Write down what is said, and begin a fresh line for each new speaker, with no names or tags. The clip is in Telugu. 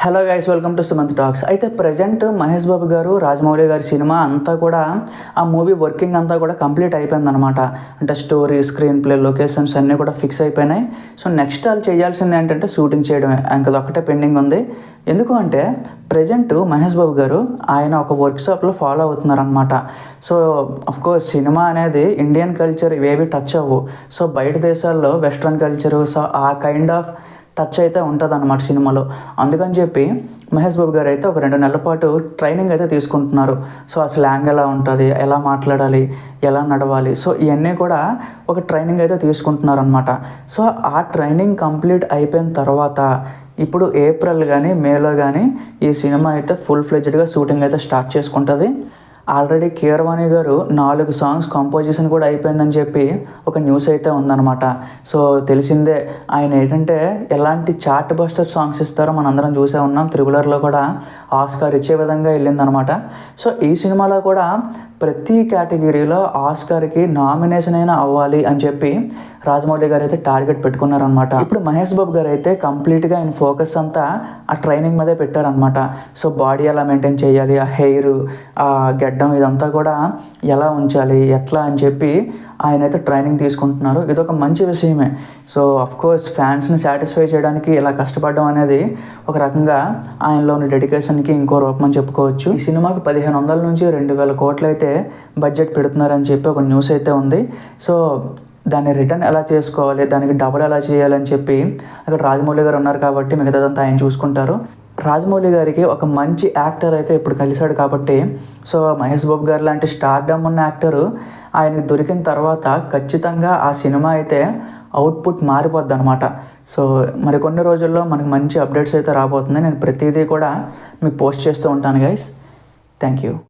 Hello guys, welcome to Sumanth talks. అయితే ప్రజెంట్ మహేష్ బాబు గారు, రాజమౌళి గారి సినిమా అంతా కూడా ఆ మూవీ వర్కింగ్ అంతా కూడా కంప్లీట్ అయిపోయిందనమాట. అంటే స్టోరీ, స్క్రీన్ ప్లే, లొకేషన్స్ అన్నీ కూడా ఫిక్స్ అయిపోయినాయి. సో నెక్స్ట్ వాళ్ళు చేయాల్సింది ఏంటంటే షూటింగ్ చేయడమే, ఇంకదొక్కటే పెండింగ్ ఉంది. ఎందుకు అంటే ప్రజెంట్ మహేష్ బాబు గారు ఆయన ఒక వర్క్షాప్లో ఫాలో అవుతున్నారనమాట. సో అఫ్కోర్స్ సినిమా అనేది ఇండియన్ కల్చర్ ఇవేవి టచ్ అవ్వు. సో బయట దేశాల్లో వెస్ట్రన్ కల్చరు, సో ఆ కైండ్ ఆఫ్ టచ్ అయితే ఉంటుంది అన్నమాట సినిమాలో. అందుకని చెప్పి మహేష్ బాబు గారు అయితే ఒక 2 నెలల పాటు ట్రైనింగ్ అయితే తీసుకుంటున్నారు. సో ఆ స్లాంగ్ ఎలా ఉంటుంది, ఎలా మాట్లాడాలి, ఎలా నడవాలి, సో ఇవన్నీ కూడా ఒక ట్రైనింగ్ అయితే తీసుకుంటున్నారు అనమాట. సో ఆ ట్రైనింగ్ కంప్లీట్ అయిపోయిన తర్వాత ఇప్పుడు ఏప్రిల్ కానీ మేలో కానీ ఈ సినిమా అయితే ఫుల్ ఫ్లెడ్జ్డ్గా షూటింగ్ అయితే స్టార్ట్ చేసుకుంటుంది. ఆల్రెడీ కీరవాణి గారు 4 సాంగ్స్ కంపోజిషన్ కూడా అయిపోయిందని చెప్పి ఒక న్యూస్ అయితే ఉందన్నమాట. సో తెలిసిందే ఆయన ఏంటంటే ఎలాంటి చార్ట్ బస్టర్ సాంగ్స్ ఇస్తారో మనందరం చూసే ఉన్నాం. త్రిబులర్లో కూడా ఆస్కార్ ఇచ్చే విధంగా వెళ్ళిందనమాట. సో ఈ సినిమాలో కూడా ప్రతి కేటగిరీలో ఆస్కార్కి నామినేషన్ అయినా అవ్వాలి అని చెప్పి రాజమౌళి గారు అయితే టార్గెట్ పెట్టుకున్నారనమాట. ఇప్పుడు మహేష్ బాబు గారు అయితే కంప్లీట్గా ఆయన ఫోకస్ అంతా ఆ ట్రైనింగ్ మీదే పెట్టారనమాట. సో బాడీ ఎలా మెయింటైన్ చేయాలి, ఆ హెయిర్, ఆ గెడ్డం, ఇదంతా కూడా ఎలా ఉంచాలి, ఎట్లా అని చెప్పి ఆయన అయితే ట్రైనింగ్ తీసుకుంటున్నారు. ఇది ఒక మంచి విషయమే. సో అఫ్కోర్స్ ఫ్యాన్స్ని సాటిస్ఫై చేయడానికి ఇలా కష్టపడడం అనేది ఒక రకంగా ఆయనలోని డెడికేషన్కి ఇంకో రూపం అని చెప్పుకోవచ్చు. ఈ సినిమాకి 1500 నుంచి 2000 కోట్లు అయితే బడ్జెట్ పెడుతున్నారని చెప్పి ఒక న్యూస్ అయితే ఉంది. సో దాన్ని రిటర్న్ ఎలా చేసుకోవాలి, దానికి డబుల్ ఎలా చేయాలని చెప్పి అక్కడ రాజమౌళి గారు ఉన్నారు కాబట్టి మిగతాదంతా ఆయన చూసుకుంటారు. రాజమౌళి గారికి ఒక మంచి యాక్టర్ అయితే ఇప్పుడు కలిశాడు కాబట్టి, సో మహేష్ బాబు గారు లాంటి స్టార్డమ్ ఉన్న యాక్టరు ఆయనకి దొరికిన తర్వాత ఖచ్చితంగా ఆ సినిమా అయితే అవుట్పుట్ మారిపోద్ది అనమాట. సో మరికొన్ని రోజుల్లో మనకు మంచి అప్డేట్స్ అయితే రాబోతుంది. నేను ప్రతిదీ కూడా మీకు పోస్ట్ చేస్తూ ఉంటాను గైస్. Thank you.